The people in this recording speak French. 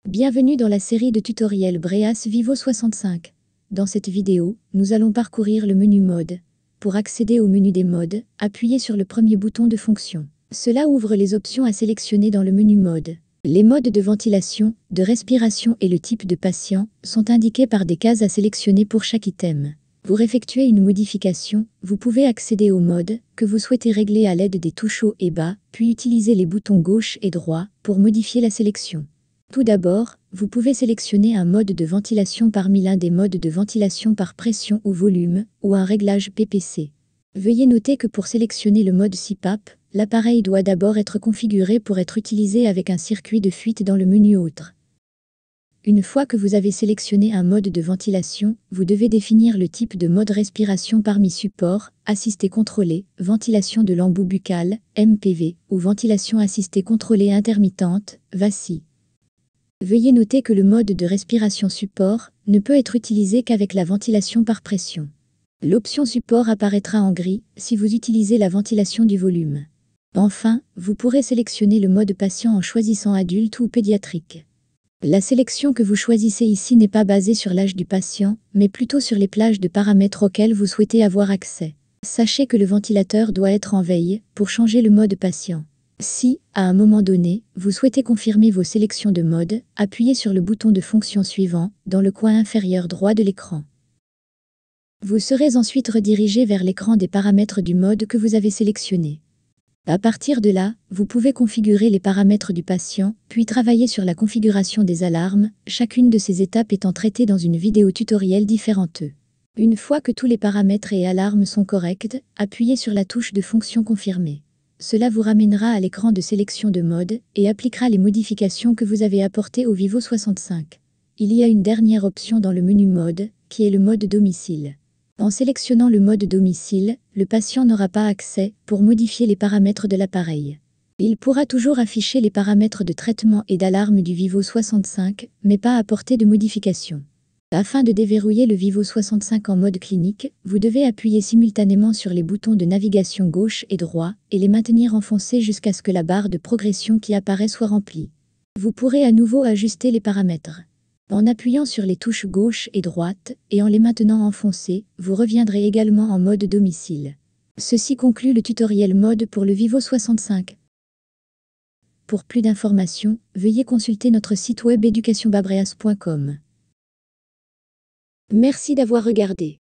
Bienvenue dans la série de tutoriels Breas Vivo 65. Dans cette vidéo, nous allons parcourir le menu mode. Pour accéder au menu des modes, appuyez sur le premier bouton de fonction. Cela ouvre les options à sélectionner dans le menu mode. Les modes de ventilation, de respiration et le type de patient sont indiqués par des cases à sélectionner pour chaque item. Pour effectuer une modification, vous pouvez accéder au mode que vous souhaitez régler à l'aide des touches haut et bas, puis utiliser les boutons gauche et droit pour modifier la sélection. Tout d'abord, vous pouvez sélectionner un mode de ventilation parmi l'un des modes de ventilation par pression ou volume, ou un réglage PPC. Veuillez noter que pour sélectionner le mode CPAP, l'appareil doit d'abord être configuré pour être utilisé avec un circuit de fuite dans le menu Autres. Une fois que vous avez sélectionné un mode de ventilation, vous devez définir le type de mode respiration parmi support, assisté contrôlé, ventilation de l'embout buccal, MPV, ou ventilation assistée contrôlée intermittente, VACI. Veuillez noter que le mode de respiration support ne peut être utilisé qu'avec la ventilation par pression. L'option support apparaîtra en gris si vous utilisez la ventilation du volume. Enfin, vous pourrez sélectionner le mode patient en choisissant adulte ou pédiatrique. La sélection que vous choisissez ici n'est pas basée sur l'âge du patient, mais plutôt sur les plages de paramètres auxquels vous souhaitez avoir accès. Sachez que le ventilateur doit être en veille pour changer le mode patient. Si, à un moment donné, vous souhaitez confirmer vos sélections de mode, appuyez sur le bouton de fonction suivant, dans le coin inférieur droit de l'écran. Vous serez ensuite redirigé vers l'écran des paramètres du mode que vous avez sélectionné. À partir de là, vous pouvez configurer les paramètres du patient, puis travailler sur la configuration des alarmes, chacune de ces étapes étant traitée dans une vidéo tutoriel différente. Une fois que tous les paramètres et alarmes sont corrects, appuyez sur la touche de fonction confirmée. Cela vous ramènera à l'écran de sélection de mode et appliquera les modifications que vous avez apportées au Vivo 65. Il y a une dernière option dans le menu mode, qui est le mode domicile. En sélectionnant le mode domicile, le patient n'aura pas accès pour modifier les paramètres de l'appareil. Il pourra toujours afficher les paramètres de traitement et d'alarme du Vivo 65, mais pas apporter de modification. Afin de déverrouiller le Vivo 65 en mode clinique, vous devez appuyer simultanément sur les boutons de navigation gauche et droit et les maintenir enfoncés jusqu'à ce que la barre de progression qui apparaît soit remplie. Vous pourrez à nouveau ajuster les paramètres. En appuyant sur les touches gauche et droite et en les maintenant enfoncés, vous reviendrez également en mode domicile. Ceci conclut le tutoriel mode pour le Vivo 65. Pour plus d'informations, veuillez consulter notre site web educationbabreas.com. Merci d'avoir regardé.